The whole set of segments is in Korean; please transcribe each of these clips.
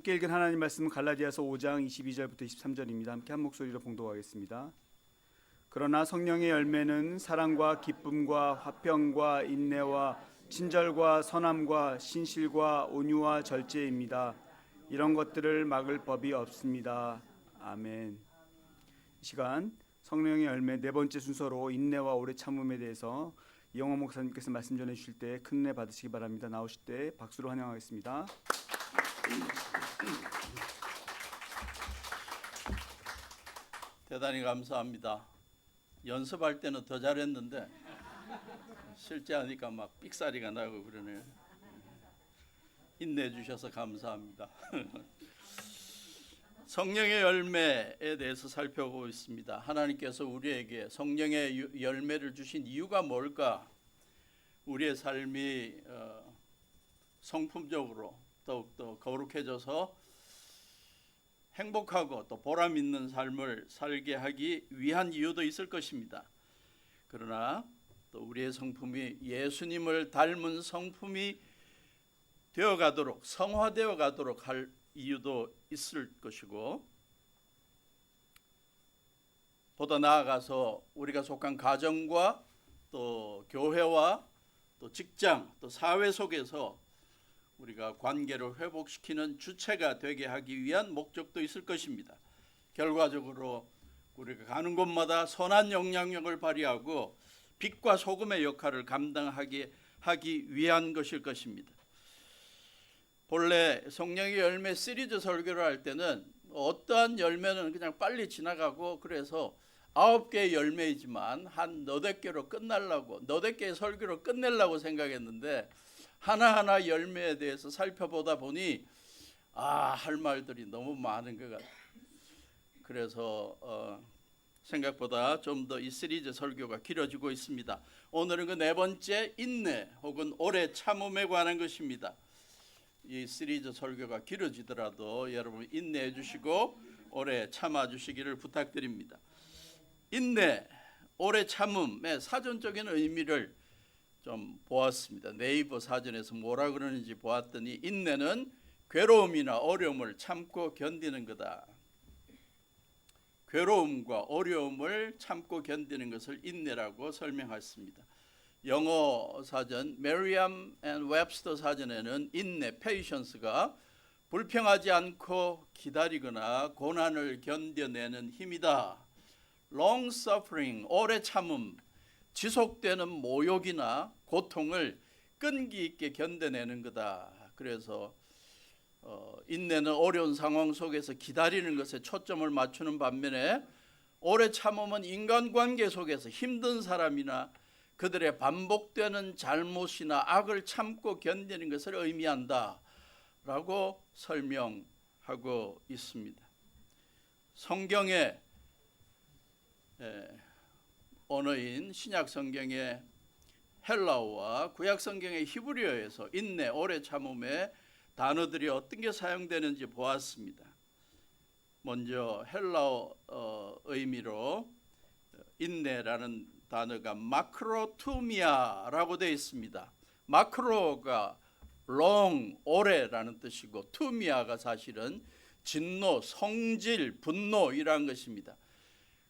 함께 읽은 하나님 말씀은 갈라디아서 5장 22절부터 23절입니다. 함께 한 목소리로 봉독하겠습니다. 그러나 성령의 열매는 사랑과 기쁨과 화평과 인내와 친절과 선함과 신실과 온유와 절제입니다. 이런 것들을 막을 법이 없습니다. 아멘. 이 시간 성령의 열매 네 번째 순서로 인내와 오래 참음에 대해서 이영호 목사님께서 말씀 전해 주실 때 큰 은혜 받으시기 바랍니다. 나오실 때 박수로 환영하겠습니다. 대단히 감사합니다. 연습할 때는 더 잘했는데 실제 하니까 막 삑사리가 나고 그러네요. 힘내주셔서 감사합니다. 성령의 열매에 대해서 살펴보고 있습니다. 하나님께서 우리에게 성령의 열매를 주신 이유가 뭘까? 우리의 삶이 성품적으로 더욱더 거룩해져서 행복하고 또 보람 있는 삶을 살게 하기 위한 이유도 있을 것입니다. 그러나 또 우리의 성품이 예수님을 닮은 성품이 되어가도록 성화되어 가도록 할 이유도 있을 것이고, 보다 나아가서 우리가 속한 가정과 또 교회와 또 직장 또 사회 속에서 우리가 관계를 회복시키는 주체가 되게 하기 위한 목적도 있을 것입니다. 결과적으로 우리가 가는 곳마다 선한 영향력을 발휘하고 빛과 소금의 역할을 감당하게 하기 위한 것일 것입니다. 본래 성령의 열매 시리즈 설교를 할 때는 어떠한 열매는 그냥 빨리 지나가고 그래서 9개의 열매이지만 한 너댓 개로 끝내려고 너댓 개의 설교로 끝내려고 생각했는데 하나하나 열매에 대해서 살펴보다 보니 할 말들이 너무 많은 것 같아요. 그래서 생각보다 좀 더 이 시리즈 설교가 길어지고 있습니다. 오늘은 그 네 번째 인내 혹은 오래 참음에 관한 것입니다. 이 시리즈 설교가 길어지더라도 여러분 인내해 주시고 오래 참아 주시기를 부탁드립니다. 인내, 오래 참음의 사전적인 의미를 좀 보았습니다. 네이버 사전에서 뭐라 그러는지 보았더니 인내는 괴로움이나 어려움을 참고 견디는 거다. 괴로움과 어려움을 참고 견디는 것을 인내라고 설명했습니다. 영어 사전 메리엄 앤 웹스터 사전에는 인내, patience가 불평하지 않고 기다리거나 고난을 견뎌내는 힘이다. long suffering, 오래 참음, 지속되는 모욕이나 고통을 끈기 있게 견뎌내는 거다. 그래서 인내는 어려운 상황 속에서 기다리는 것에 초점을 맞추는 반면에 오래 참음은 인간관계 속에서 힘든 사람이나 그들의 반복되는 잘못이나 악을 참고 견디는 것을 의미한다 라고 설명하고 있습니다. 성경의 언어인 신약 성경의 헬라어와 구약 성경의 히브리어에서 인내, 오래 참음의 단어들이 어떤 게 사용되는지 보았습니다. 먼저 헬라어 의미로 인내라는 단어가 마크로투미아라고 되어 있습니다. 마크로가 long, 오래라는 뜻이고 투미아가 사실은 진노, 성질, 분노이라는 것입니다.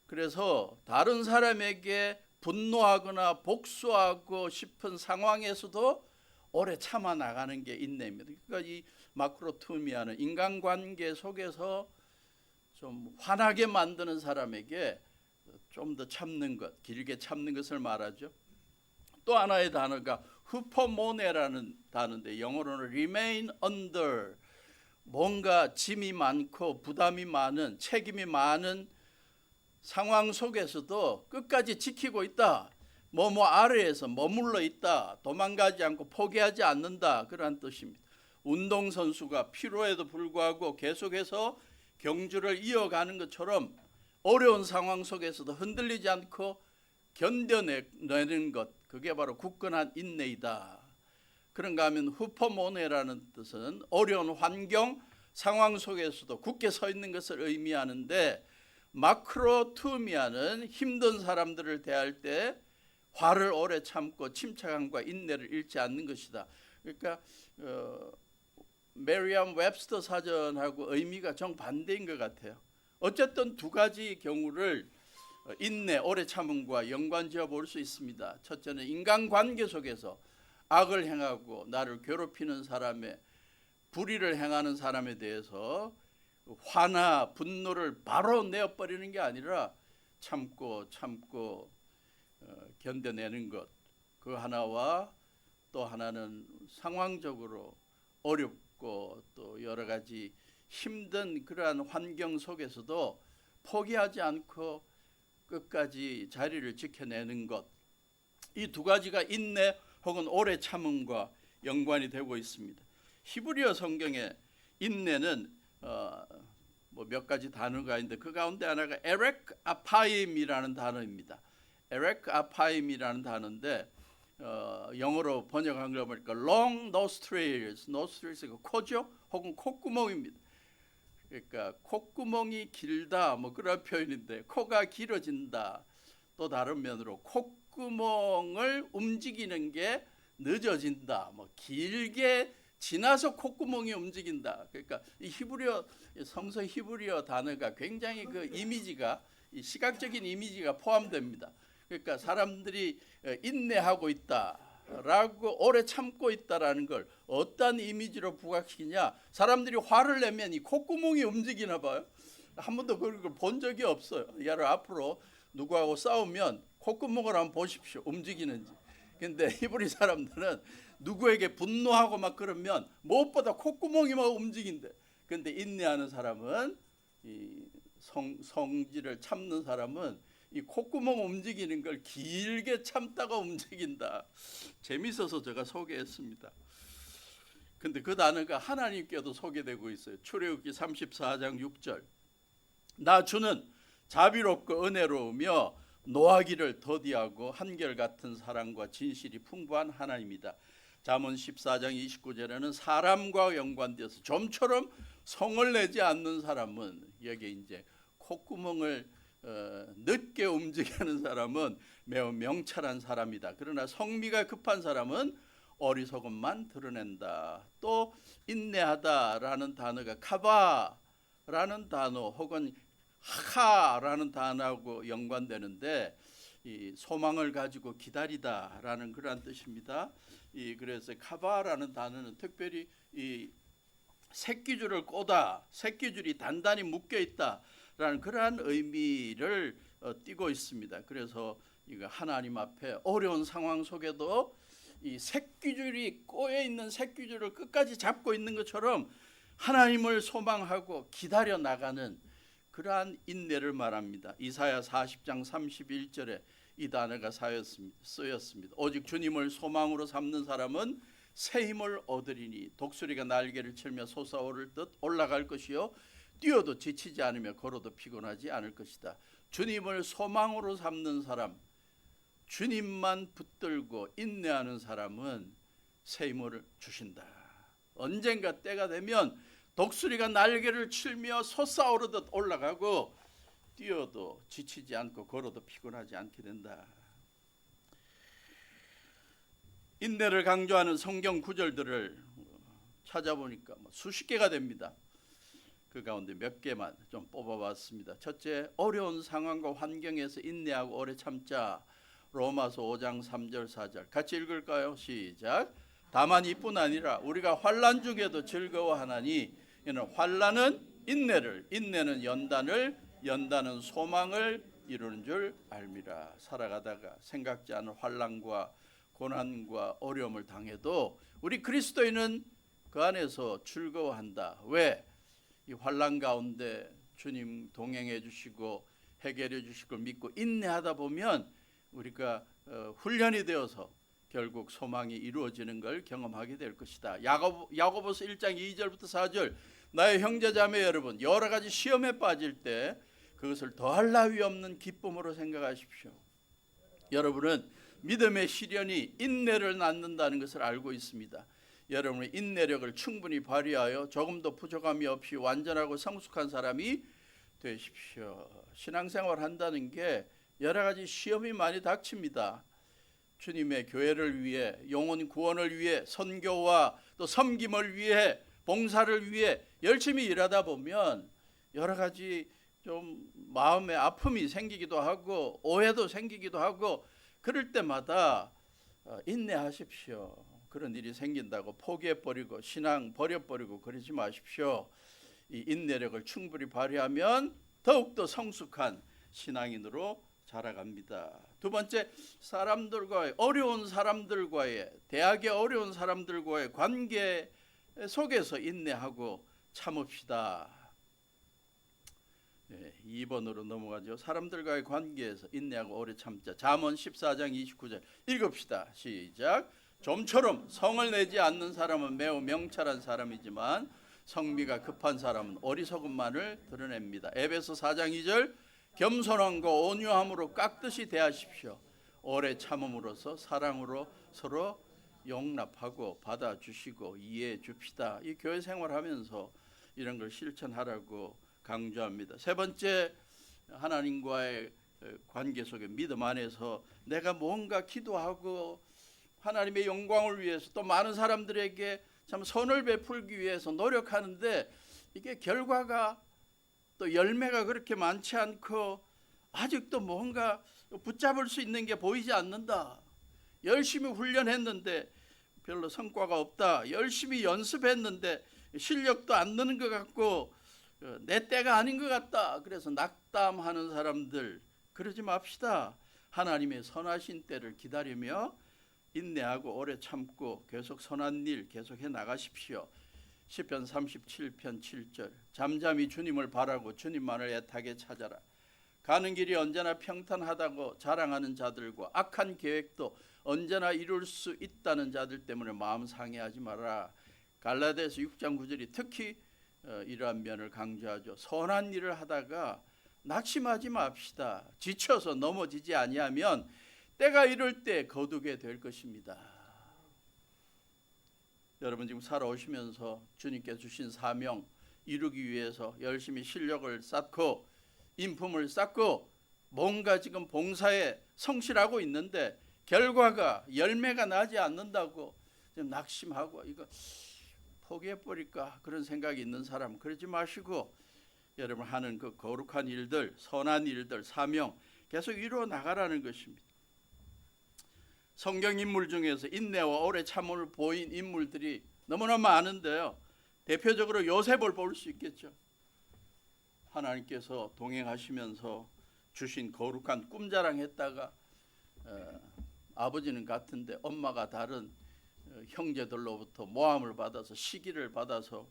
그래서 다른 사람에게 분노하거나 복수하고 싶은 상황에서도 오래 참아 나가는 게 인내입니다. 그러니까 이 마크로투미아는 인간관계 속에서 좀 화나게 만드는 사람에게 좀 더 참는 것, 길게 참는 것을 말하죠. 또 하나의 단어가 후퍼모네라는 단어인데 영어로는 remain under, 뭔가 짐이 많고 부담이 많은, 책임이 많은 상황 속에서도 끝까지 지키고 있다. 뭐뭐 아래에서 머물러 있다. 도망가지 않고 포기하지 않는다. 그런 뜻입니다. 운동선수가 피로에도 불구하고 계속해서 경주를 이어가는 것처럼 어려운 상황 속에서도 흔들리지 않고 견뎌내는 것, 그게 바로 굳건한 인내이다. 그런가 하면 후퍼모네라는 뜻은 어려운 환경, 상황 속에서도 굳게 서 있는 것을 의미하는데, 마크로투미아는 힘든 사람들을 대할 때 화를 오래 참고 침착함과 인내를 잃지 않는 것이다. 그러니까 메리엄 웹스터 사전하고 의미가 정반대인 것 같아요. 어쨌든 두 가지 경우를 인내, 오래 참음과 연관지어 볼 수 있습니다. 첫째는 인간관계 속에서 악을 행하고 나를 괴롭히는 사람의, 불의를 행하는 사람에 대해서 화나 분노를 바로 내어버리는 게 아니라 참고 견뎌내는 것, 그 하나와 또 하나는 상황적으로 어렵고 또 여러 가지 힘든 그러한 환경 속에서도 포기하지 않고 끝까지 자리를 지켜내는 것, 이 두 가지가 인내 혹은 오래 참음과 연관이 되고 있습니다. 히브리어 성경에 인내는 뭐 몇 가지 단어가 있는데 그 가운데 하나가 에렉 아파임이라는 단어입니다. 에렉 아파임이라는 단어인데 영어로 번역한 걸 보니까 long nostrils, nostrils가 코죠, 혹은 콧구멍입니다. 그러니까 콧구멍이 길다, 뭐 그런 표현인데 코가 길어진다. 또 다른 면으로 콧구멍을 움직이는 게 늦어진다. 뭐 길게 지나서 콧구멍이 움직인다. 그러니까 이 히브리어 성서 히브리어 단어가 굉장히 그 이미지가, 이 시각적인 이미지가 포함됩니다. 그러니까 사람들이 인내하고 있다라고 오래 참고 있다라는 걸 어떤 이미지로 부각시키냐? 사람들이 화를 내면 이 콧구멍이 움직이나 봐요. 한 번도 그걸 본 적이 없어요. 여러분 앞으로 누구하고 싸우면 콧구멍을 한번 보십시오. 움직이는지. 근데 히브리 사람들은 누구에게 분노하고 막 그러면 무엇보다 콧구멍이 막 움직인대. 근데 인내하는 사람은, 이 성질을 참는 사람은 이 콧구멍 움직이는 걸 길게 참다가 움직인다. 재밌어서 제가 소개했습니다. 근데 그 단어가 하나님께도 소개되고 있어요. 출애굽기 34장 6절. 나 주는 자비롭고 은혜로우며 노하기를 더디하고 한결같은 사랑과 진실이 풍부한 하나님이다. 잠언 14장 29절에는 사람과 연관되어서 좀처럼 성을 내지 않는 사람은, 여기 이제 콧구멍을 늦게 움직이는 사람은 매우 명철한 사람이다. 그러나 성미가 급한 사람은 어리석음만 드러낸다. 또 인내하다라는 단어가 카바라는 단어 혹은 하라는 단어하고 연관되는데, 이 소망을 가지고 기다리다라는 그러한 뜻입니다. 그래서 카바라는 단어는 특별히 이 새끼줄을 꼬다, 새끼줄이 단단히 묶여 있다라는 그러한 의미를 띠고 있습니다. 그래서 이거 하나님 앞에 어려운 상황 속에도 이 새끼줄이 꼬여 있는 새끼줄을 끝까지 잡고 있는 것처럼 하나님을 소망하고 기다려 나가는 그러한 인내를 말합니다. 이사야 40장 31절에 이 단어가 쓰였습니다. 오직 주님을 소망으로 삼는 사람은 새 힘을 얻으리니 독수리가 날개를 칠며 솟아오를 듯 올라갈 것이요 뛰어도 지치지 않으며 걸어도 피곤하지 않을 것이다. 주님을 소망으로 삼는 사람, 주님만 붙들고 인내하는 사람은 새 힘을 주신다. 언젠가 때가 되면 독수리가 날개를 치며 솟아오르듯 올라가고 뛰어도 지치지 않고 걸어도 피곤하지 않게 된다. 인내를 강조하는 성경 구절들을 찾아보니까 수십 개가 됩니다. 그 가운데 몇 개만 좀 뽑아봤습니다. 첫째, 어려운 상황과 환경에서 인내하고 오래 참자. 로마서 5장 3절 4절 같이 읽을까요? 시작. 다만 이뿐 아니라 우리가 환난 중에도 즐거워하나니 이는 환난은 인내를, 인내는 연단을, 연단은 소망을 이루는 줄 알미라. 살아가다가 생각지 않은 환난과 고난과 어려움을 당해도 우리 그리스도인은 그 안에서 즐거워한다. 왜? 이 환난 가운데 주님 동행해 주시고 해결해 주실 걸 믿고 인내하다 보면 우리가 훈련이 되어서 결국 소망이 이루어지는 걸 경험하게 될 것이다. 야고보서 1장 2절부터 4절 나의 형제자매 여러분, 여러 가지 시험에 빠질 때 그것을 더할 나위 없는 기쁨으로 생각하십시오. 여러분은 믿음의 시련이 인내를 낳는다는 것을 알고 있습니다. 여러분의 인내력을 충분히 발휘하여 조금도 부족함이 없이 완전하고 성숙한 사람이 되십시오. 신앙생활 한다는 게 여러 가지 시험이 많이 닥칩니다. 주님의 교회를 위해, 영혼 구원을 위해, 선교와 또 섬김을 위해 봉사를 위해 열심히 일하다 보면 여러 가지 좀 마음의 아픔이 생기기도 하고 오해도 생기기도 하고 그럴 때마다 인내하십시오. 그런 일이 생긴다고 포기해버리고 신앙 버려버리고 그러지 마십시오. 이 인내력을 충분히 발휘하면 더욱더 성숙한 신앙인으로 자라갑니다. 두 번째, 어려운 사람들과의 대학의 어려운 사람들과의 관계 속에서 인내하고 참읍시다. 2번으로 넘어가죠. 사람들과의 관계에서 인내하고 오래 참자. 잠언 14장 29절 읽읍시다. 시작. 좀처럼 성을 내지 않는 사람은 매우 명철한 사람이지만 성미가 급한 사람은 어리석음만을 드러냅니다. 에베소 4장 2절 겸손함과 온유함으로 깍듯이 대하십시오. 오래 참음으로써 사랑으로 서로 용납하고 받아주시고 이해해 줍시다. 이 교회 생활하면서 이런 걸 실천하라고 강조합니다. 세 번째, 하나님과의 관계 속에 믿음 안에서 내가 뭔가 기도하고 하나님의 영광을 위해서 또 많은 사람들에게 참 선을 베풀기 위해서 노력하는데 이게 결과가 또 열매가 그렇게 많지 않고 아직도 뭔가 붙잡을 수 있는 게 보이지 않는다. 열심히 훈련했는데 별로 성과가 없다. 열심히 연습했는데 실력도 안 느는 것 같고 내 때가 아닌 것 같다. 그래서 낙담하는 사람들 그러지 맙시다. 하나님의 선하신 때를 기다리며 인내하고 오래 참고 계속 선한 일 계속해 나가십시오. 시편 37편 7절 잠잠히 주님을 바라고 주님만을 애타게 찾아라. 가는 길이 언제나 평탄하다고 자랑하는 자들과 악한 계획도 언제나 이룰 수 있다는 자들 때문에 마음 상해하지 마라. 갈라디아서 6장 9절이 특히 이러한 면을 강조하죠. 선한 일을 하다가 낙심하지 맙시다. 지쳐서 넘어지지 아니하면 때가 이럴 때 거두게 될 것입니다. 여러분 지금 살아오시면서 주님께 주신 사명 이루기 위해서 열심히 실력을 쌓고 인품을 쌓고 뭔가 지금 봉사에 성실하고 있는데 결과가 열매가 나지 않는다고 좀 낙심하고 이거 포기해버릴까 그런 생각이 있는 사람 그러지 마시고 여러분 하는 그 거룩한 일들 선한 일들 사명 계속 이루어 나가라는 것입니다. 성경 인물 중에서 인내와 오래 참음을 보인 인물들이 너무나 많은데요. 대표적으로 요셉을 볼 수 있겠죠. 하나님께서 동행하시면서 주신 거룩한 꿈자랑했다가 아버지는 같은데 엄마가 다른 형제들로부터 모함을 받아서 시기를 받아서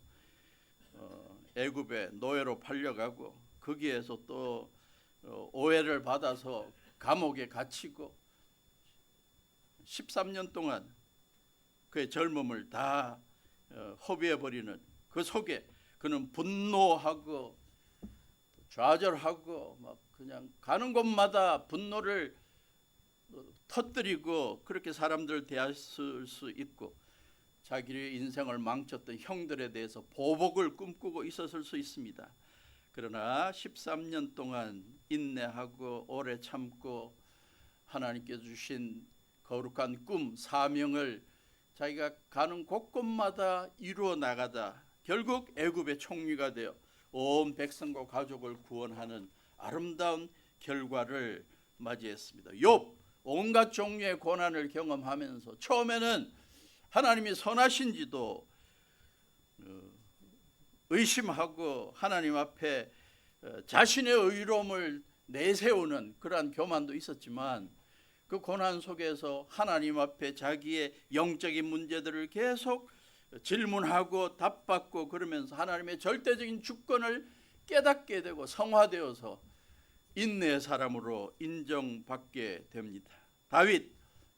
애굽의 노예로 팔려가고 거기에서 또 오해를 받아서 감옥에 갇히고 13년 동안 그의 젊음을 다 허비해버리는 그 속에 그는 분노하고 좌절하고 막 그냥 가는 곳마다 분노를 터뜨리고 그렇게 사람들을 대했을 수 있고 자기의 인생을 망쳤던 형들에 대해서 보복을 꿈꾸고 있었을 수 있습니다. 그러나 13년 동안 인내하고 오래 참고 하나님께 주신 거룩한 꿈, 사명을 자기가 가는 곳곳마다 이루어 나가다 결국 애굽의 총리가 되어 온 백성과 가족을 구원하는 아름다운 결과를 맞이했습니다. 욥 온갖 종류의 고난을 경험하면서 처음에는 하나님이 선하신지도 의심하고 하나님 앞에 자신의 의로움을 내세우는 그러한 교만도 있었지만 그 고난 속에서 하나님 앞에 자기의 영적인 문제들을 계속 질문하고 답받고 그러면서 하나님의 절대적인 주권을 깨닫게 되고 성화되어서 인내의 사람으로 인정받게 됩니다. 다윗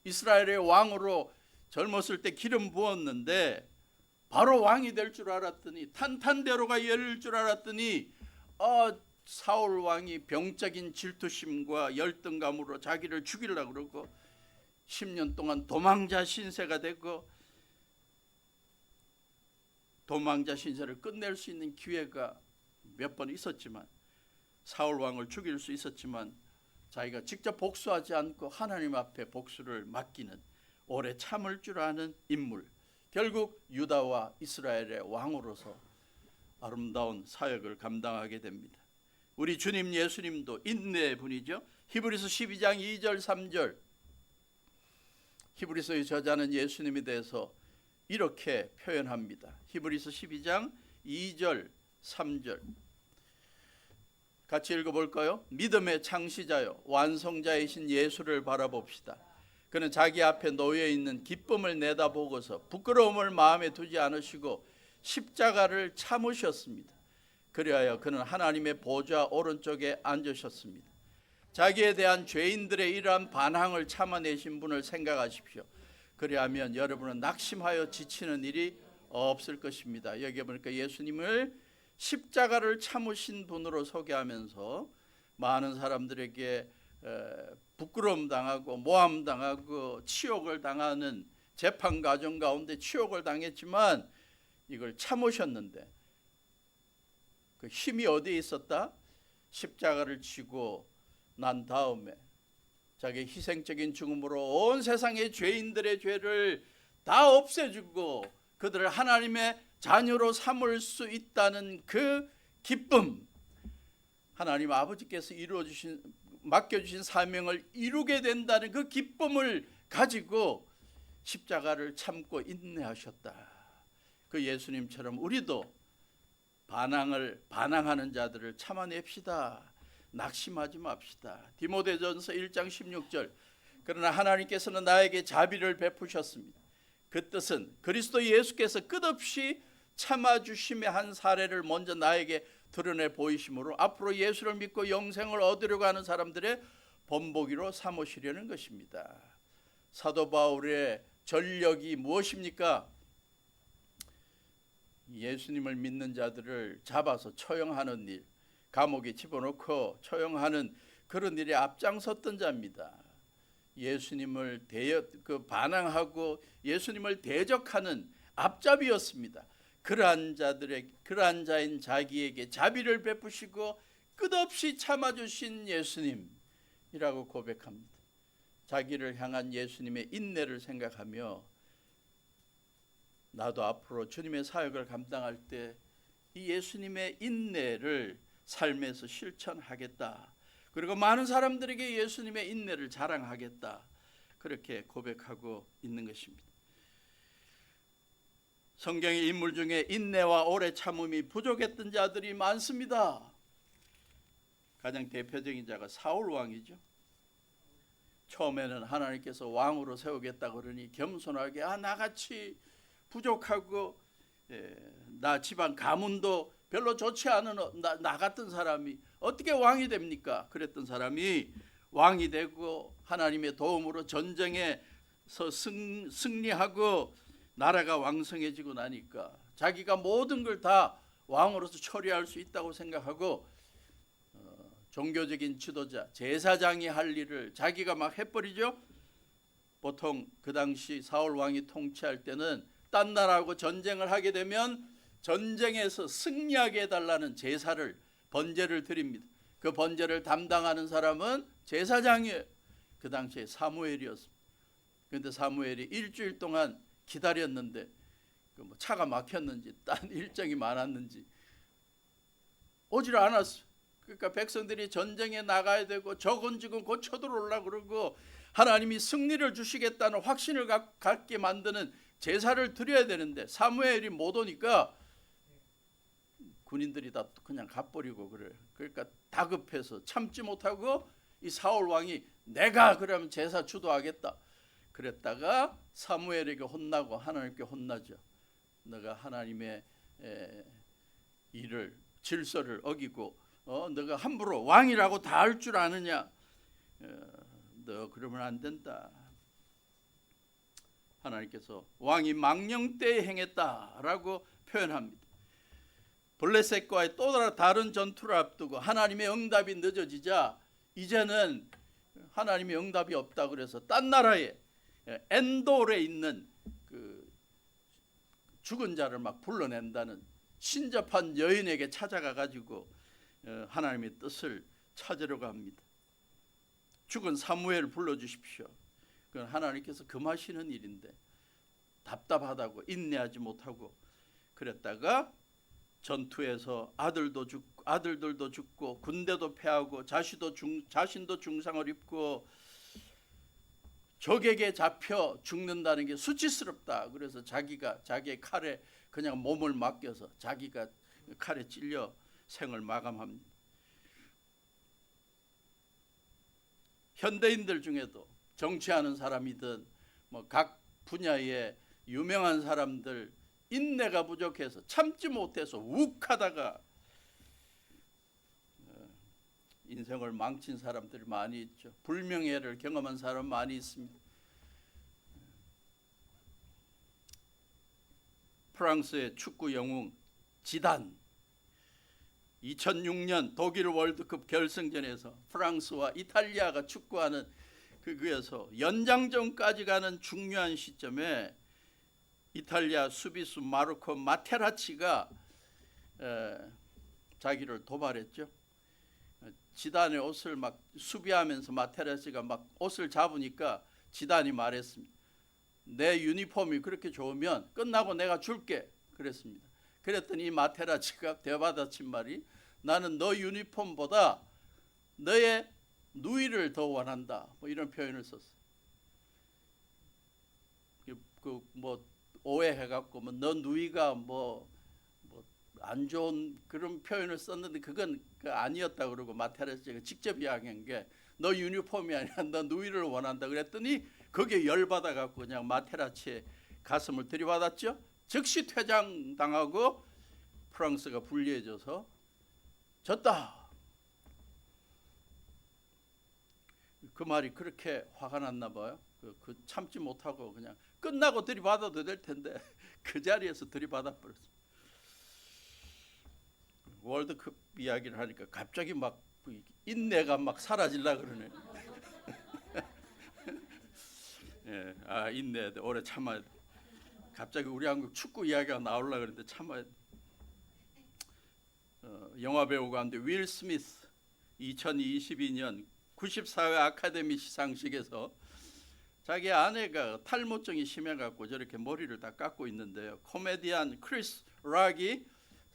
이스라엘의 왕으로 젊었을 때 기름 부었는데 바로 왕이 될 줄 알았더니 탄탄대로가 열릴 줄 알았더니 사울 왕이 병적인 질투심과 열등감으로 자기를 죽이려고 그러고 10년 동안 도망자 신세가 되고 도망자 신세를 끝낼 수 있는 기회가 몇 번 있었지만 사울 왕을 죽일 수 있었지만 자기가 직접 복수하지 않고 하나님 앞에 복수를 맡기는 오래 참을 줄 아는 인물 결국 유다와 이스라엘의 왕으로서 아름다운 사역을 감당하게 됩니다. 우리 주님 예수님도 인내의 분이죠. 히브리서 12장 2절 3절, 히브리서의 저자는 예수님에 대해서 이렇게 표현합니다. 히브리서 12장 2절 3절 같이 읽어볼까요? 믿음의 창시자요 완성자이신 예수를 바라봅시다. 그는 자기 앞에 놓여 있는 기쁨을 내다보고서 부끄러움을 마음에 두지 않으시고 십자가를 참으셨습니다. 그리하여 그는 하나님의 보좌 오른쪽에 앉으셨습니다. 자기에 대한 죄인들의 이러한 반항을 참아내신 분을 생각하십시오. 그리하면 여러분은 낙심하여 지치는 일이 없을 것입니다. 여기 보니까 예수님을 십자가를 참으신 분으로 소개하면서 많은 사람들에게 부끄러움 당하고 모함 당하고 치욕을 당하는 재판 과정 가운데 치욕을 당했지만 이걸 참으셨는데 그 힘이 어디에 있었다? 십자가를 지고 난 다음에 자기 희생적인 죽음으로 온 세상의 죄인들의 죄를 다 없애주고 그들을 하나님의 자녀로 삼을 수 있다는 그 기쁨, 하나님 아버지께서 맡겨주신 사명을 이루게 된다는 그 기쁨을 가지고 십자가를 참고 인내하셨다. 그 예수님처럼 우리도 반항하는 자들을 참아냅시다. 낙심하지 맙시다. 디모데전서 1장 16절, 그러나 하나님께서는 나에게 자비를 베푸셨습니다. 그 뜻은 그리스도 예수께서 끝없이 참아주심의 한 사례를 먼저 나에게 드러내 보이심으로 앞으로 예수를 믿고 영생을 얻으려고 하는 사람들의 본보기로 삼으시려는 것입니다. 사도 바울의 전력이 무엇입니까? 예수님을 믿는 자들을 잡아서 처형하는 일, 감옥에 집어넣고 처형하는 그런 일에 앞장섰던 자입니다. 예수님을 반항하고 예수님을 대적하는 앞잡이였습니다. 그러한 자인 자기에게 자비를 베푸시고 끝없이 참아주신 예수님이라고 고백합니다. 자기를 향한 예수님의 인내를 생각하며 나도 앞으로 주님의 사역을 감당할 때 이 예수님의 인내를 삶에서 실천하겠다. 그리고 많은 사람들에게 예수님의 인내를 자랑하겠다. 그렇게 고백하고 있는 것입니다. 성경의 인물 중에 인내와 오래 참음이 부족했던 자들이 많습니다. 가장 대표적인 자가 사울 왕이죠. 처음에는 하나님께서 왕으로 세우겠다 그러니 겸손하게 나같이 부족하고 나 집안 가문도 별로 좋지 않은 나 같은 사람이 어떻게 왕이 됩니까? 그랬던 사람이 왕이 되고 하나님의 도움으로 전쟁에서 승리하고 나라가 왕성해지고 나니까 자기가 모든 걸 다 왕으로서 처리할 수 있다고 생각하고 종교적인 지도자, 제사장이 할 일을 자기가 막 해버리죠. 보통 그 당시 사울 왕이 통치할 때는 딴 나라하고 전쟁을 하게 되면 전쟁에서 승리하게 해달라는 제사를, 번제를 드립니다. 그 번제를 담당하는 사람은 제사장이에요. 그 당시에 사무엘이었습니다. 그런데 사무엘이 일주일 동안 기다렸는데 뭐 차가 막혔는지 딴 일정이 많았는지 오질 않았어요. 그러니까 백성들이 전쟁에 나가야 되고 적은지금 곧 쳐들어오려고 그러고 하나님이 승리를 주시겠다는 확신을 갖게 만드는 제사를 드려야 되는데 사무엘이 못 오니까 군인들이 다 그냥 가버리고 그래요. 그러니까 다급해서 참지 못하고 이 사울 왕이 내가 그러면 제사 주도하겠다 그랬다가 사무엘에게 혼나고 하나님께 혼나죠. 너가 하나님의 일을 질서를 어기고 너가 함부로 왕이라고 다 할 줄 아느냐? 너 그러면 안 된다. 하나님께서 왕이 망령 때에 행했다라고 표현합니다. 블레셋과의 또 다른 전투를 앞두고 하나님의 응답이 늦어지자 이제는 하나님의 응답이 없다 그래서 딴 나라에 엔돌에 있는 그 죽은 자를 막 불러낸다는 신접한 여인에게 찾아가 가지고 하나님의 뜻을 찾으려고 합니다. 죽은 사무엘을 불러주십시오. 그건 하나님께서 금하시는 일인데 답답하다고 인내하지 못하고 그랬다가 전투에서 아들들도 죽고 군대도 패하고 자신도 중상을 입고 적에게 잡혀 죽는다는 게 수치스럽다. 그래서 자기의 칼에 그냥 몸을 맡겨서 자기가 칼에 찔려 생을 마감합니다. 현대인들 중에도 정치하는 사람이든 뭐 각 분야의 유명한 사람들 인내가 부족해서 참지 못해서 욱하다가 인생을 망친 사람들이 많이 있죠. 불명예를 경험한 사람 많이 있습니다. 프랑스의 축구 영웅 지단 2006년 독일 월드컵 결승전에서 프랑스와 이탈리아가 축구하는 그에서 연장전까지 가는 중요한 시점에 이탈리아 수비수 마르코 마테라치가 자기를 도발했죠. 지단의 옷을 막 수비하면서 마테라치가 막 옷을 잡으니까 지단이 말했습니다. 내 유니폼이 그렇게 좋으면 끝나고 내가 줄게 그랬습니다. 그랬더니 마테라치가 되받아친 말이 나는 너 유니폼보다 너의 누이를 더 원한다. 뭐 이런 표현을 썼어요. 뭐 오해해갖고 뭐 너 누이가 뭐 안 좋은 그런 표현을 썼는데 그건 아니었다 그러고 마테라치가 직접 이야기한 게 너 유니폼이 아니라 너 누이를 원한다 그랬더니 거기에 열받아갖고 그냥 마테라치의 가슴을 들이받았죠. 즉시 퇴장당하고 프랑스가 불리해져서 졌다. 그 말이 그렇게 화가 났나 봐요. 그 참지 못하고 그냥 끝나고 들이받아도 될 텐데 그 자리에서 들이받아 버렸습니다. 월드컵 이야기를 하니까 갑자기 막 인내가 막 사라질라 그러네. 예, 인내 오래 참아야 돼. 갑자기 우리 한국 축구 이야기가 나오려 그랬는데 참아야 돼. 영화 배우 가운데 윌 스미스 2022년 94회 아카데미 시상식에서 자기 아내가 탈모증이 심해갖고 저렇게 머리를 다 깎고 있는데요. 코미디언 크리스 락이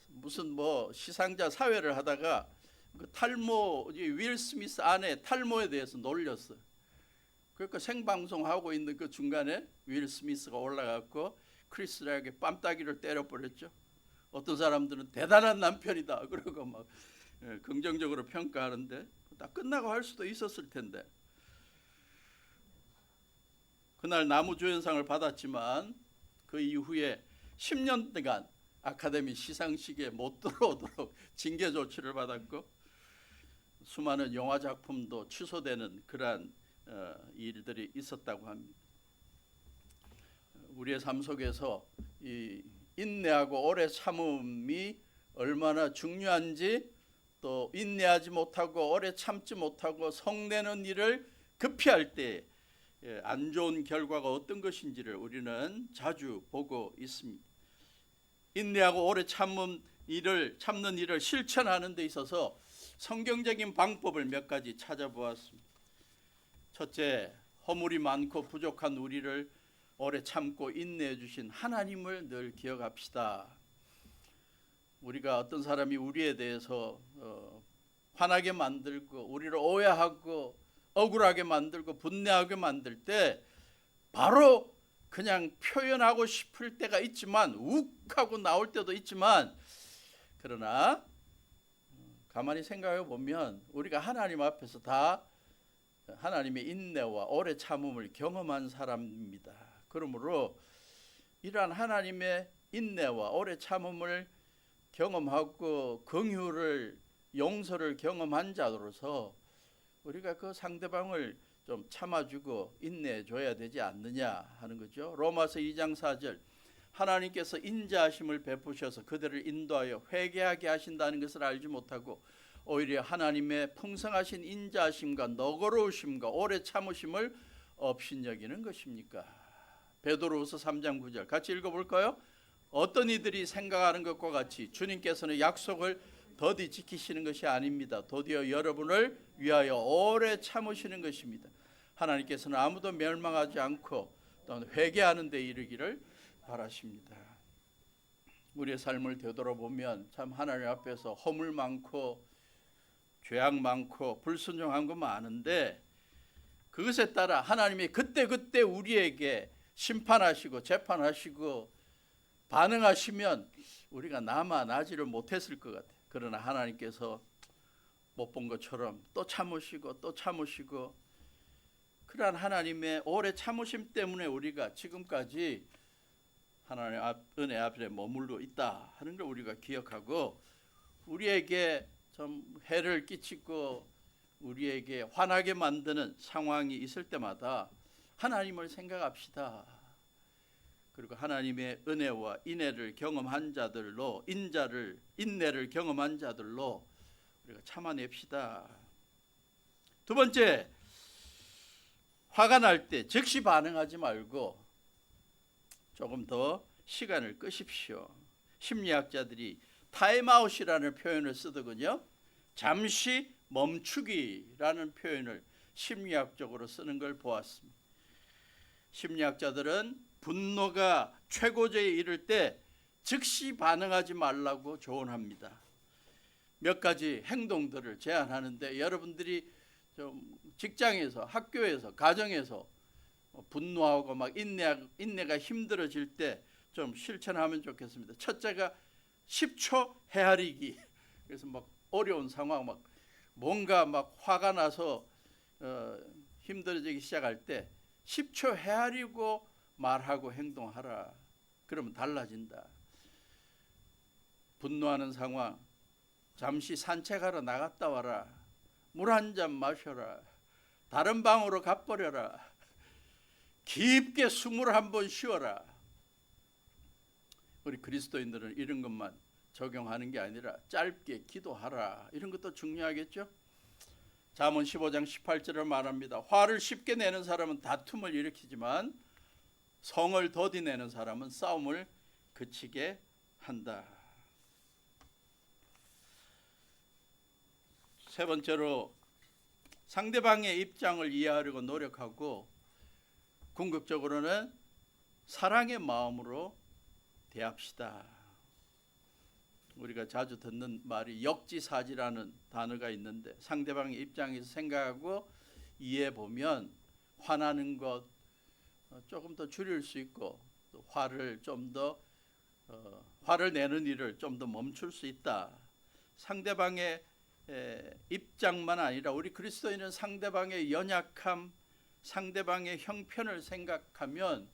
무슨 뭐 시상자 사회를 하다가 그 탈모 윌 스미스 아내 탈모에 대해서 놀렸어요. 그러니까 생방송하고 있는 그 중간에 윌 스미스가 올라갔고 크리스 락의 뺨따기를 때려버렸죠. 어떤 사람들은 대단한 남편이다 그러고 막 긍정적으로 평가하는데 다 끝나고 할 수도 있었을 텐데 그날 나무주연상을 받았지만 그 이후에 10년간 아카데미 시상식에 못 들어오도록 징계 조치를 받았고 수많은 영화 작품도 취소되는 그러한 일들이 있었다고 합니다. 우리의 삶 속에서 이 인내하고 오래 참음이 얼마나 중요한지 또 인내하지 못하고 오래 참지 못하고 성내는 일을 급히 할 때 안 좋은 결과가 어떤 것인지를 우리는 자주 보고 있습니다. 인내하고 오래 참는 일을 실천하는 데 있어서 성경적인 방법을 몇 가지 찾아보았습니다. 첫째, 허물이 많고 부족한 우리를 오래 참고 인내해 주신 하나님을 늘 기억합시다. 우리가 어떤 사람이 우리에 대해서 화나게 만들고 우리를 오해하고 억울하게 만들고 분내하게 만들 때 바로 그냥 표현하고 싶을 때가 있지만 욱하고 나올 때도 있지만 그러나 가만히 생각해 보면 우리가 하나님 앞에서 다 하나님의 인내와 오래 참음을 경험한 사람입니다. 그러므로 이러한 하나님의 인내와 오래 참음을 경험하고 긍휼을 용서를 경험한 자로서 우리가 그 상대방을 좀 참아주고 인내해 줘야 되지 않느냐 하는 거죠. 로마서 2장 4절 하나님께서 인자하심을 베푸셔서 그들을 인도하여 회개하게 하신다는 것을 알지 못하고 오히려 하나님의 풍성하신 인자하심과 너그러우심과 오래 참으심을 업신여기는 것입니까? 베드로후서 3장 9절 같이 읽어볼까요? 어떤 이들이 생각하는 것과 같이 주님께서는 약속을 더디 지키시는 것이 아닙니다. 도리어 여러분을 위하여 오래 참으시는 것입니다. 하나님께서는 아무도 멸망하지 않고 또는 회개하는 데 이르기를 바라십니다. 우리의 삶을 되돌아보면 참 하나님 앞에서 허물 많고 죄악 많고 불순종한 거 많은데, 그것에 따라 하나님이 그때그때 우리에게 심판하시고 재판하시고 반응하시면 우리가 나지를 못했을 것 같아요. 그러나 하나님께서 못 본 것처럼 또 참으시고 또 참으시고, 그러한 하나님의 오래 참으심 때문에 우리가 지금까지 하나님의 은혜 앞에 머물러 있다 하는 걸 우리가 기억하고, 우리에게 좀 해를 끼치고 우리에게 화나게 만드는 상황이 있을 때마다 하나님을 생각합시다. 그리고 하나님의 은혜와 인내를 경험한 자들로, 인내를 경험한 자들로 우리가 참아냅시다. 두 번째, 화가 날 때 즉시 반응하지 말고 조금 더 시간을 끄십시오. 심리학자들이 타임아웃이라는 표현을 쓰더군요. 잠시 멈추기라는 표현을 심리학적으로 쓰는 걸 보았습니다. 심리학자들은 분노가 최고조에 이를 때 즉시 반응하지 말라고 조언합니다. 몇 가지 행동들을 제안하는데, 여러분들이 좀 직장에서, 학교에서, 가정에서 분노하고 막 인내가 힘들어질 때 좀 실천하면 좋겠습니다. 첫째가 10초 헤아리기. 그래서 막 어려운 상황, 막 뭔가 막 화가 나서 힘들어지기 시작할 때 10초 헤아리고 말하고 행동하라. 그러면 달라진다. 분노하는 상황, 잠시 산책하러 나갔다 와라. 물 한 잔 마셔라. 다른 방으로 가버려라. 깊게 숨을 한번 쉬어라. 우리 그리스도인들은 이런 것만 적용하는 게 아니라 짧게 기도하라. 이런 것도 중요하겠죠. 잠언 15장 18절을 말합니다. 화를 쉽게 내는 사람은 다툼을 일으키지만 성을 더디내는 사람은 싸움을 그치게 한다. 세 번째로, 상대방의 입장을 이해하려고 노력하고 궁극적으로는 사랑의 마음으로 대합시다. 우리가 자주 듣는 말이 역지사지라는 단어가 있는데, 상대방의 입장에서 생각하고 이해해 보면 화나는 것 조금 더 줄일 수 있고, 또 화를 내는 일을 좀 더 멈출 수 있다. 상대방의 입장만 아니라 우리 그리스도인은 상대방의 연약함, 상대방의 형편을 생각하면,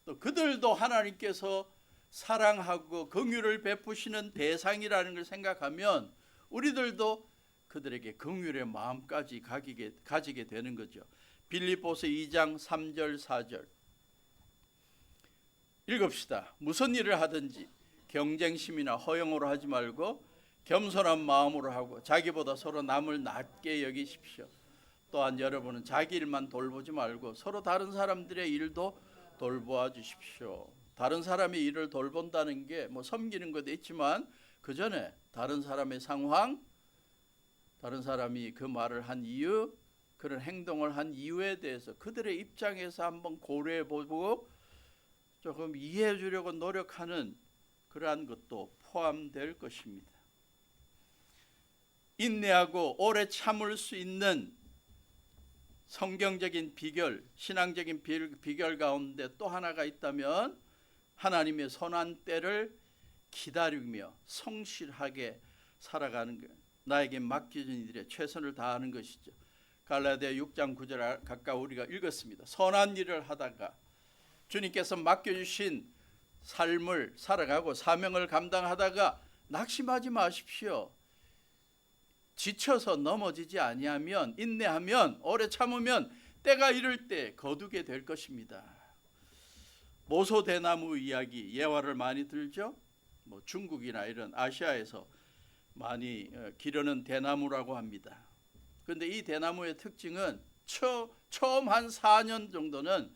또 그들도 하나님께서 사랑하고 긍휼을 베푸시는 대상이라는 걸 생각하면 우리들도 그들에게 긍휼의 마음까지 가지게 되는 거죠. 빌립보서 2장 3절 4절 읽읍시다. 무슨 일을 하든지 경쟁심이나 허영으로 하지 말고 겸손한 마음으로 하고 자기보다 서로 남을 낮게 여기십시오. 또한 여러분은 자기 일만 돌보지 말고 서로 다른 사람들의 일도 돌보아 주십시오. 다른 사람의 일을 돌본다는 게 뭐 섬기는 것도 있지만, 그 전에 다른 사람의 상황, 다른 사람이 그 말을 한 이유, 그런 행동을 한 이유에 대해서 그들의 입장에서 한번 고려해 보고 조금 이해해 주려고 노력하는 그러한 것도 포함될 것입니다. 인내하고 오래 참을 수 있는 성경적인 비결, 신앙적인 비결 가운데 또 하나가 있다면 하나님의 선한 때를 기다리며 성실하게 살아가는 것, 나에게 맡겨진 일에 최선을 다하는 것이죠. 갈라디아 6장 9절 가까이 우리가 읽었습니다. 선한 일을 하다가 주님께서 맡겨주신 삶을 살아가고 사명을 감당하다가 낙심하지 마십시오. 지쳐서 넘어지지 아니하면, 인내하면, 오래 참으면 때가 이를 때 거두게 될 것입니다. 모소대나무 이야기, 예화를 많이 들죠. 뭐 중국이나 이런 아시아에서 많이 기르는 대나무라고 합니다. 그런데 이 대나무의 특징은 처음 한 4년 정도는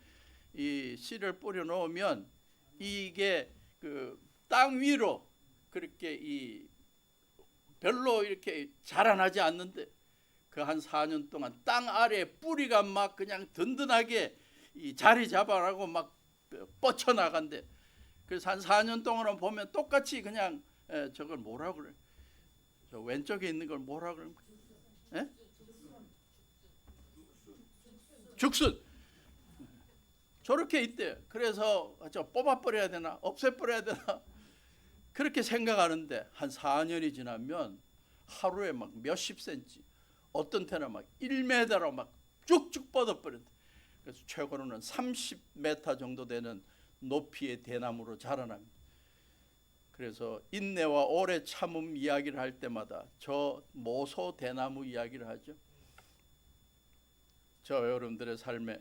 이 씨를 뿌려 놓으면 이게 그 땅 위로 그렇게 별로 이렇게 자라나지 않는데, 그 한 4년 동안 땅 아래 뿌리가 막 그냥 든든하게 이 자리 잡아라고 막 뻗쳐나간대. 그래서 한 4년 동안은 보면 똑같이 그냥 저걸 뭐라 그래? 저 왼쪽에 있는 걸 뭐라 그러는 거야? 예? 죽순. 저렇게 있대요. 그래서 저 뽑아버려야 되나 없애버려야 되나 그렇게 생각하는데 한 4년이 지나면 하루에 막 몇십 센치, 어떤 때는 막 1m로 막 쭉쭉 뻗어버린다. 그래서 최고로는 30m 정도 되는 높이의 대나무로 자라납니다. 그래서 인내와 오래 참음 이야기를 할 때마다 저 모소 대나무 이야기를 하죠. 저 여러분들의 삶에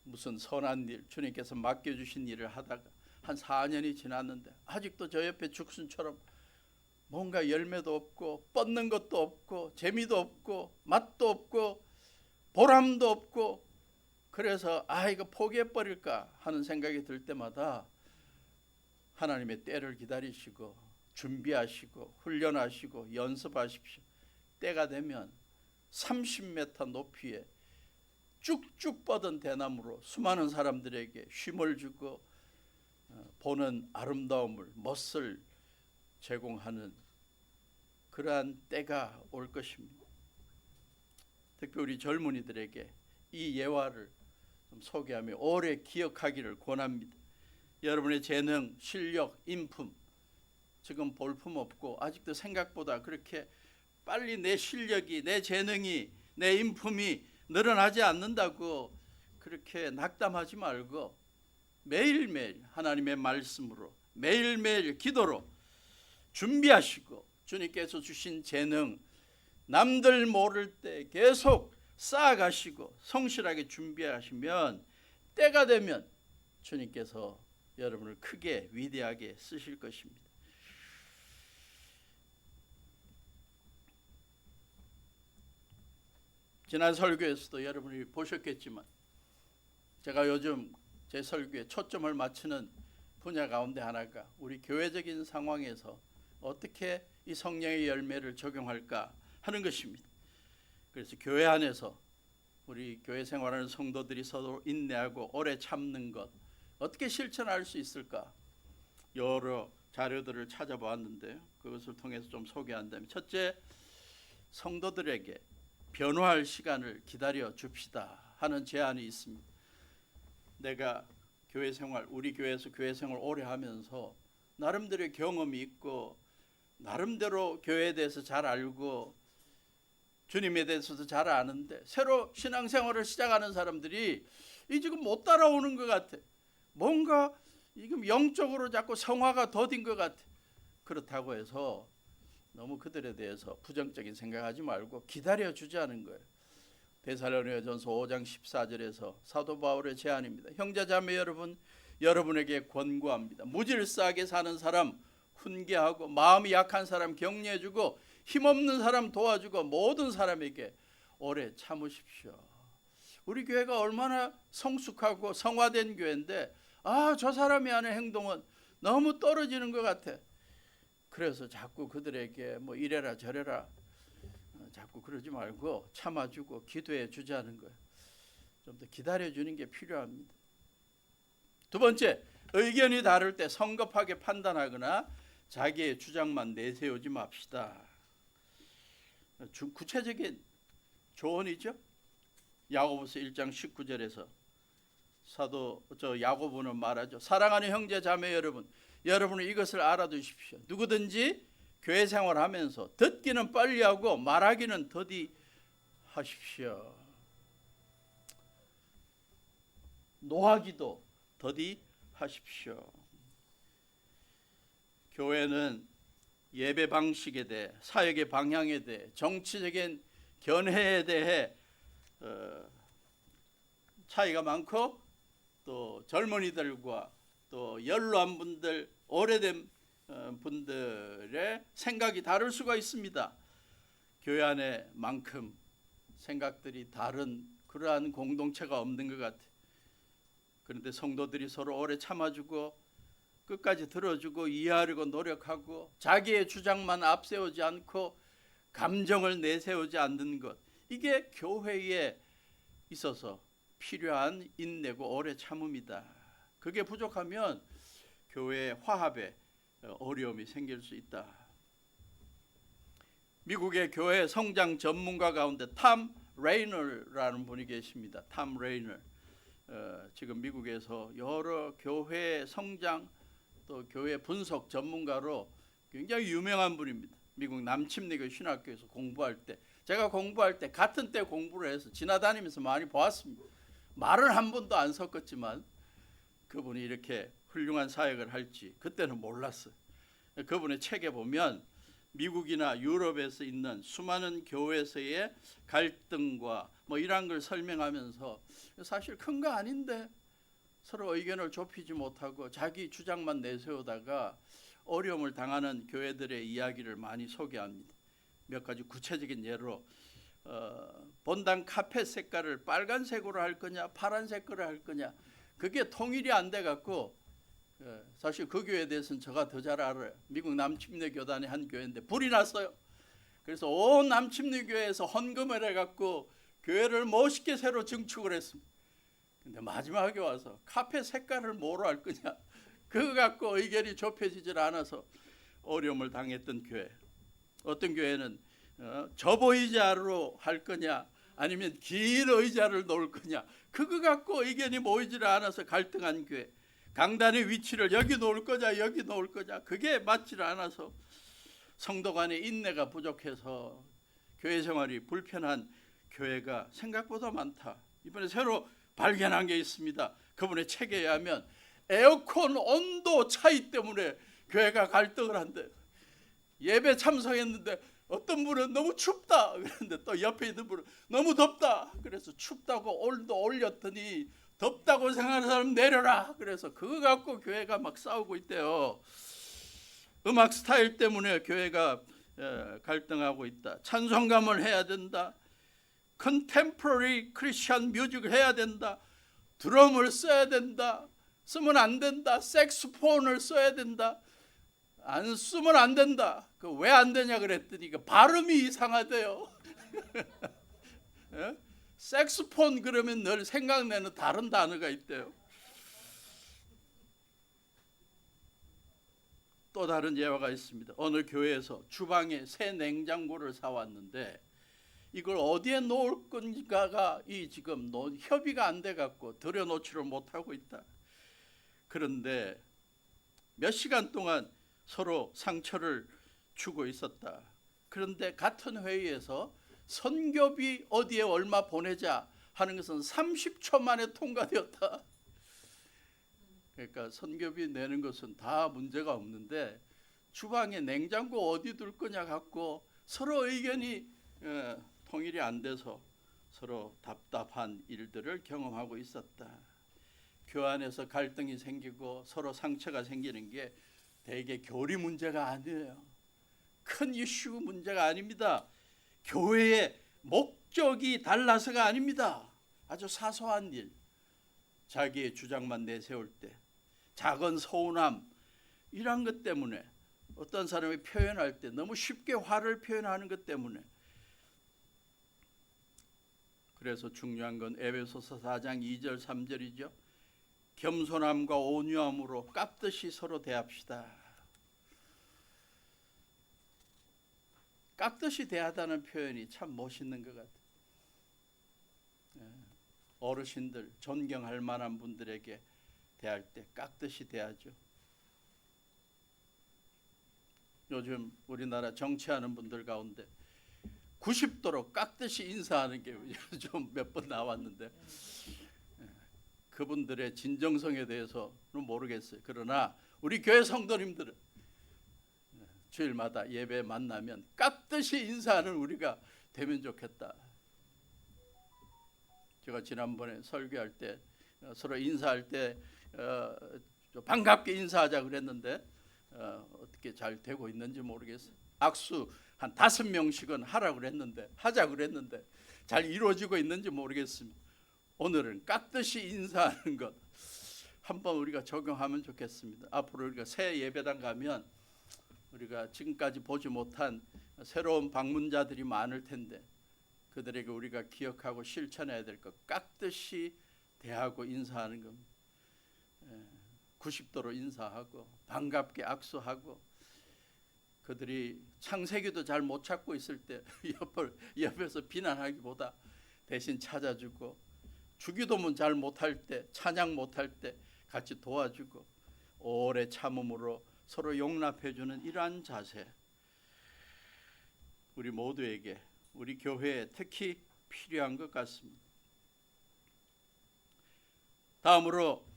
무슨 선한 일, 주님께서 맡겨주신 일을 하다가 한 4년이 지났는데 아직도 저 옆에 죽순처럼 뭔가 열매도 없고 뻗는 것도 없고 재미도 없고 맛도 없고 보람도 없고, 그래서 이거 포기해버릴까 하는 생각이 들 때마다 하나님의 때를 기다리시고 준비하시고 훈련하시고 연습하십시오. 때가 되면 30m 높이에 쭉쭉 뻗은 대나무로 수많은 사람들에게 쉼을 주고 보는 아름다움을, 멋을 제공하는 그러한 때가 올 것입니다. 특별히 젊은이들에게 이 예화를 좀 소개하며 오래 기억하기를 권합니다. 여러분의 재능, 실력, 인품, 지금 볼품 없고 아직도 생각보다 그렇게 빨리 내 실력이, 내 재능이, 내 인품이 늘어나지 않는다고 그렇게 낙담하지 말고 매일매일 하나님의 말씀으로, 매일매일 기도로 준비하시고 주님께서 주신 재능 남들 모를 때 계속 쌓아가시고 성실하게 준비하시면 때가 되면 주님께서 여러분을 크게 위대하게 쓰실 것입니다. 지난 설교에서도 여러분이 보셨겠지만 제가 요즘 제 설교에 초점을 맞추는 분야 가운데 하나가 우리 교회적인 상황에서 어떻게 이 성령의 열매를 적용할까 하는 것입니다. 그래서 교회 안에서 우리 교회 생활하는 성도들이 서로 인내하고 오래 참는 것 어떻게 실천할 수 있을까 여러 자료들을 찾아보았는데요. 그것을 통해서 좀 소개한다면, 첫째, 성도들에게 변화할 시간을 기다려 줍시다 하는 제안이 있습니다. 내가 교회 생활, 우리 교회에서 교회 생활 오래 하면서 나름대로의 경험이 있고 나름대로 교회에 대해서 잘 알고 주님에 대해서도 잘 아는데 새로 신앙생활을 시작하는 사람들이 이 지금 못 따라오는 것 같아. 뭔가 지금 영적으로 자꾸 성화가 더딘 것 같아. 그렇다고 해서 너무 그들에 대해서 부정적인 생각하지 말고 기다려주자는 거예요. 데살로니가전서 5장 14절에서 사도 바울의 제안입니다. 형제자매 여러분, 여러분에게 권고합니다. 무질서하게 사는 사람 훈계하고 마음이 약한 사람 격려해주고 힘없는 사람 도와주고 모든 사람에게 오래 참으십시오. 우리 교회가 얼마나 성숙하고 성화된 교회인데 저 사람이 하는 행동은 너무 떨어지는 것 같아. 그래서 자꾸 그들에게 뭐 이래라 저래라 자꾸 그러지 말고 참아주고 기도해 주자는 거예요. 좀 더 기다려주는 게 필요합니다. 두 번째, 의견이 다를 때 성급하게 판단하거나 자기의 주장만 내세우지 맙시다. 구체적인 조언이죠. 야고보서 1장 19절에서 사도 야고보는 말하죠. 사랑하는 형제 자매 여러분, 여러분은 이것을 알아두십시오. 누구든지 교회 생활하면서 듣기는 빨리 하고 말하기는 더디 하십시오. 노하기도 더디 하십시오. 교회는 예배 방식에 대해, 사역의 방향에 대해, 정치적인 견해에 대해 차이가 많고 또 젊은이들과 또 연로한 분들, 오래된 분들의 생각이 다를 수가 있습니다. 교회 안에만큼 생각들이 다른 그러한 공동체가 없는 것 같아요. 그런데 성도들이 서로 오래 참아주고 끝까지 들어주고 이해하려고 노력하고 자기의 주장만 앞세우지 않고 감정을 내세우지 않는 것, 이게 교회에 있어서 필요한 인내고 오래 참음이다. 그게 부족하면 교회 화합에 어려움이 생길 수 있다. 미국의 교회 성장 전문가 가운데 탐 레이너라는 분이 계십니다. 탐 레이너. 지금 미국에서 여러 교회 성장 또 교회 분석 전문가로 굉장히 유명한 분입니다. 미국 남침리교 신학교에서 공부할 때, 제가 공부할 때 같은 때 공부를 해서 지나다니면서 많이 보았습니다. 말을 한 번도 안 섞었지만 그분이 이렇게 훌륭한 사역을 할지 그때는 몰랐어요. 그분의 책에 보면 미국이나 유럽에서 있는 수많은 교회에서의 갈등과 뭐 이런 걸 설명하면서 사실 큰 거 아닌데 서로 의견을 좁히지 못하고 자기 주장만 내세우다가 어려움을 당하는 교회들의 이야기를 많이 소개합니다. 몇 가지 구체적인 예로 본당 카펫 색깔을 빨간색으로 할 거냐 파란색으로 할 거냐 그게 통일이 안 돼 갖고 사실 그 교회에 대해서는 제가 더 잘 알아요. 미국 남침내 교단의 한 교회인데 불이 났어요. 그래서 온 남침내 교회에서 헌금을 해갖고 교회를 멋있게 새로 증축을 했습니다. 근데 마지막에 와서 카페 색깔을 뭐로 할 거냐 그거 갖고 의견이 좁혀지질 않아서 어려움을 당했던 교회. 어떤 교회는 접의자로 할 거냐 아니면 긴 의자를 놓을 거냐 그거 갖고 의견이 모이질 않아서 갈등한 교회. 강단의 위치를 여기 놓을 거냐 여기 놓을 거냐 그게 맞질 않아서 성도 간의 인내가 부족해서 교회 생활이 불편한 교회가 생각보다 많다. 이번에 새로 발견한 게 있습니다. 그분의 책에 의하면 에어컨 온도 차이 때문에 교회가 갈등을 한대. 예배 참석했는데 어떤 분은 너무 춥다 그랬는데 또 옆에 있는 분은 너무 덥다. 그래서 춥다고 온도 올렸더니 덥다고 생각하는 사람 내려라. 그래서 그거 갖고 교회가 막 싸우고 있대요. 음악 스타일 때문에 교회가 갈등하고 있다. 찬송감을 해야 된다. 컨템포러리 크리스천 뮤직을 해야 된다. 드럼을 써야 된다. 쓰면 안 된다. 색소폰을 써야 된다. 안 쓰면 안 된다. 그 왜 안 되냐 그랬더니 그 발음이 이상하대요. 예? 색소폰 그러면 늘 생각나는 다른 단어가 있대요. 또 다른 예화가 있습니다. 어느 교회에서 주방에 새 냉장고를 사왔는데 이걸 어디에 놓을 건가가 지금 협의가 안 돼 갖고 들여놓지를 못하고 있다. 그런데 몇 시간 동안 서로 상처를 주고 있었다. 그런데 같은 회의에서 선교비 어디에 얼마 보내자 하는 것은 30초 만에 통과되었다. 그러니까 선교비 내는 것은 다 문제가 없는데 주방에 냉장고 어디 둘 거냐 갖고 서로 의견이 통일이 안 돼서 서로 답답한 일들을 경험하고 있었다. 교회 안에서 갈등이 생기고 서로 상처가 생기는 게 대개 교리 문제가 아니에요. 큰 이슈 문제가 아닙니다. 교회의 목적이 달라서가 아닙니다. 아주 사소한 일, 자기의 주장만 내세울 때 작은 서운함 이런 것 때문에 어떤 사람이 표현할 때 너무 쉽게 화를 표현하는 것 때문에. 그래서 중요한 건 에베소서 4장 2절 3절이죠. 겸손함과 온유함으로 깍듯이 서로 대합시다. 깍듯이 대하다는 표현이 참 멋있는 것 같아요. 어르신들, 존경할 만한 분들에게 대할 때 깍듯이 대하죠. 요즘 우리나라 정치하는 분들 가운데 90도로 깍듯이 인사하는 게 좀 몇 번 나왔는데 그분들의 진정성에 대해서는 모르겠어요. 그러나 우리 교회 성도님들은 주일마다 예배 만나면 깍듯이 인사하는 우리가 되면 좋겠다. 제가 지난번에 설교할 때 서로 인사할 때 반갑게 인사하자 그랬는데 어떻게 잘 되고 있는지 모르겠어요. 악수 한 5명씩은 하라고 그랬는데 하자 그랬는데 잘 이루어지고 있는지 모르겠습니다. 오늘은 깍듯이 인사하는 것 한번 우리가 적용하면 좋겠습니다. 앞으로 우리가 새 예배당 가면 우리가 지금까지 보지 못한 새로운 방문자들이 많을 텐데 그들에게 우리가 기억하고 실천해야 될 것 깍듯이 대하고 인사하는 겁니다. 90도로 인사하고 반갑게 악수하고, 그들이 창세기도 잘 못 찾고 있을 때 옆에서 비난하기보다 대신 찾아주고, 주기도문 잘 못할 때, 찬양 못할 때 같이 도와주고, 오래 참음으로 서로 용납해주는 이러한 자세, 우리 모두에게, 우리 교회에 특히 필요한 것 같습니다. 다음으로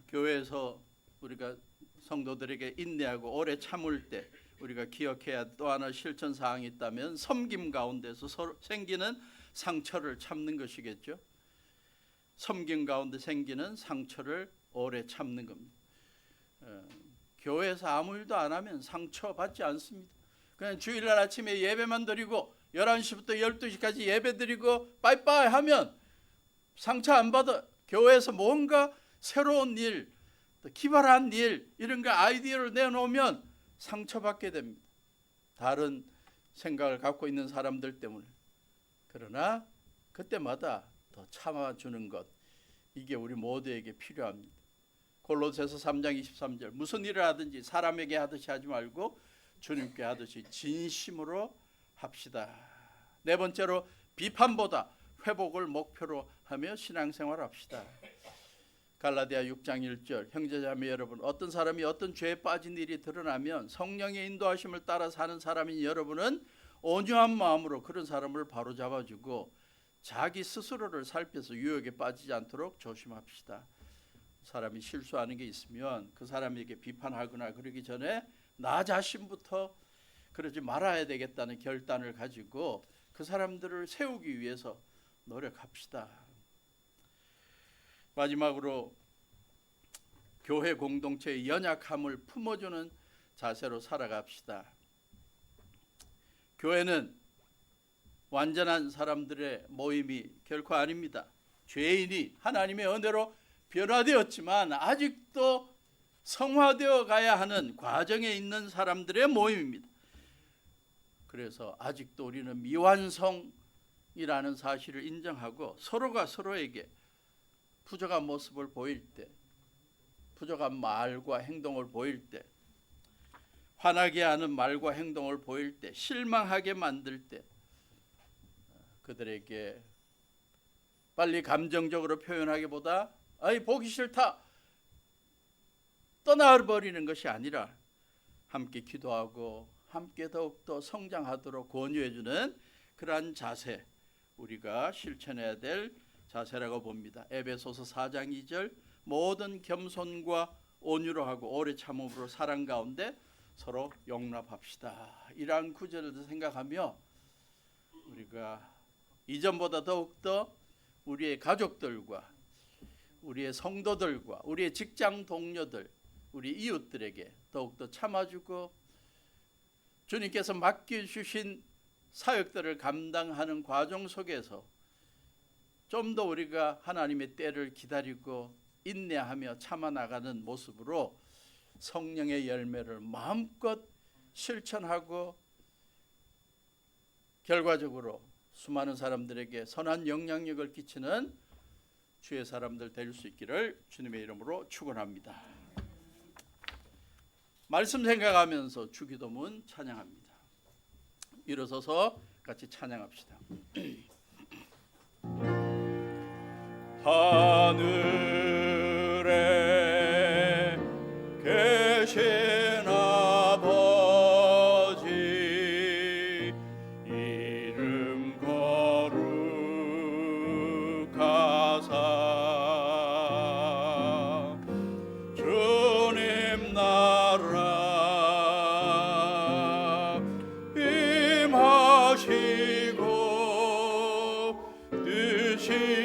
교회에서 우리가 성도들에게 인내하고 오래 참을 때 우리가 기억해야 또 하나 실천 사항이 있다면 섬김 가운데서 생기는 상처를 참는 것이겠죠. 섬김 가운데 생기는 상처를 오래 참는 겁니다. 교회에서 아무 일도 안 하면 상처 받지 않습니다. 그냥 주일날 아침에 예배만 드리고 11시부터 12시까지 예배 드리고 빠이빠이 하면 상처 안 받아. 교회에서 뭔가 새로운 일, 기발한 일, 이런 거 아이디어를 내놓으면 상처받게 됩니다. 다른 생각을 갖고 있는 사람들 때문에. 그러나 그때마다 더 참아주는 것, 이게 우리 모두에게 필요합니다. 골로새서 3장 23절, 무슨 일을 하든지 사람에게 하듯이 하지 말고 주님께 하듯이 진심으로 합시다. 네 번째로, 비판보다 회복을 목표로 하며 신앙생활 합시다. 갈라디아 6장 1절, 형제자매 여러분, 어떤 사람이 어떤 죄에 빠진 일이 드러나면 성령의 인도하심을 따라 사는 사람인 여러분은 온유한 마음으로 그런 사람을 바로잡아주고 자기 스스로를 살펴서 유혹에 빠지지 않도록 조심합시다. 사람이 실수하는 게 있으면 그 사람에게 비판하거나 그러기 전에 나 자신부터 그러지 말아야 되겠다는 결단을 가지고 그 사람들을 세우기 위해서 노력합시다. 마지막으로, 교회 공동체의 연약함을 품어주는 자세로 살아갑시다. 교회는 완전한 사람들의 모임이 결코 아닙니다. 죄인이 하나님의 은혜로 변화되었지만 아직도 성화되어 가야 하는 과정에 있는 사람들의 모임입니다. 그래서 아직도 우리는 미완성이라는 사실을 인정하고 서로가 서로에게 부족한 모습을 보일 때, 부족한 말과 행동을 보일 때, 화나게 하는 말과 행동을 보일 때, 실망하게 만들 때 그들에게 빨리 감정적으로 표현하기보다 아이 보기 싫다 떠나버리는 것이 아니라 함께 기도하고 함께 더욱더 성장하도록 권유해주는 그러한 자세, 우리가 실천해야 될 자세라고 봅니다. 에베소서 4장 2절, 모든 겸손과 온유로 하고 오래 참음으로 사랑 가운데 서로 용납합시다. 이러한 구절을 생각하며 우리가 이전보다 더욱더 우리의 가족들과 우리의 성도들과 우리의 직장 동료들, 우리 이웃들에게 더욱더 참아주고 주님께서 맡겨주신 사역들을 감당하는 과정 속에서 좀 더 우리가 하나님의 때를 기다리고 인내하며 참아나가는 모습으로 성령의 열매를 마음껏 실천하고 결과적으로 수많은 사람들에게 선한 영향력을 끼치는 주의 사람들 될 수 있기를 주님의 이름으로 축원합니다. 말씀 생각하면서 주기도문 찬양합니다. 일어서서 같이 찬양합시다. 하늘에 계신 아버지, 이름 거룩하사 주님 나라 임하시고 뜻이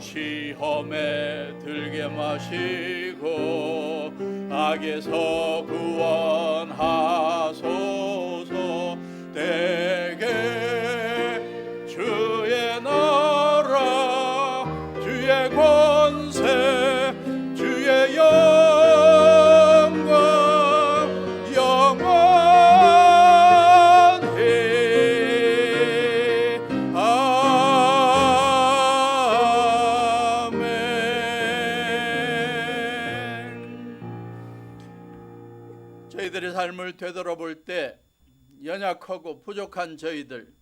시험에 들게 마시고 악에서 구원하소서. 내게 주의 나라 주의 권세 주의 영광 영원히 아멘. 저희들의 삶을 되돌아볼 때 연약하고 부족한 저희들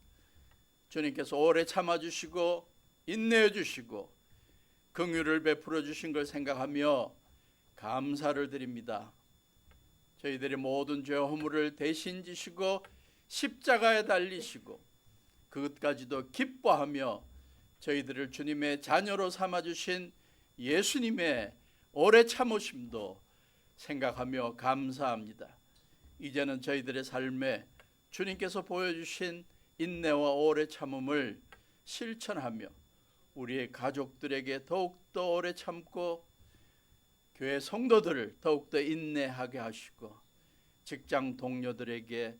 주님께서 오래 참아주시고 인내해주시고 긍휼을 베풀어 주신 걸 생각하며 감사를 드립니다. 저희들의 모든 죄와 허물을 대신 지시고 십자가에 달리시고 그것까지도 기뻐하며 저희들을 주님의 자녀로 삼아주신 예수님의 오래 참으심도 생각하며 감사합니다. 이제는 저희들의 삶에 주님께서 보여주신 인내와 오래 참음을 실천하며 우리의 가족들에게 더욱더 오래 참고 교회 성도들을 더욱더 인내하게 하시고 직장 동료들에게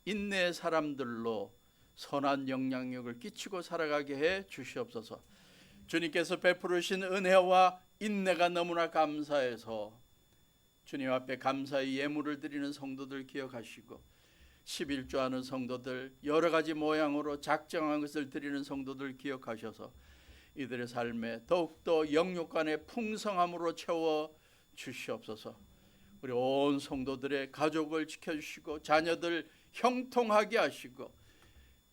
인내의 사람들로 선한 영향력을 끼치고 살아가게 해 주시옵소서. 주님께서 베푸르신 은혜와 인내가 너무나 감사해서 주님 앞에 감사의 예물을 드리는 성도들 기억하시고 11조하는 성도들, 여러 가지 모양으로 작정한 것을 드리는 성도들 기억하셔서 이들의 삶에 더욱더 영육간의 풍성함으로 채워 주시옵소서. 우리 온 성도들의 가족을 지켜주시고 자녀들 형통하게 하시고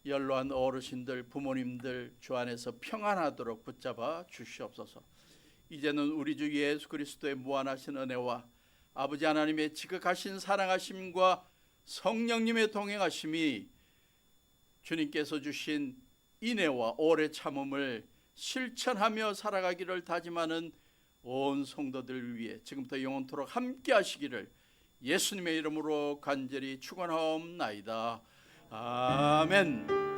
연로한 어르신들, 부모님들 주 안에서 평안하도록 붙잡아 주시옵소서. 이제는 우리 주 예수 그리스도의 무한하신 은혜와 아버지 하나님의 지극하신 사랑하심과 성령님의 동행하심이 주님께서 주신 인애와 오래 참음을 실천하며 살아가기를 다짐하는 온 성도들 위해 지금부터 영원토록 함께 하시기를 예수님의 이름으로 간절히 축원하옵나이다. 아멘.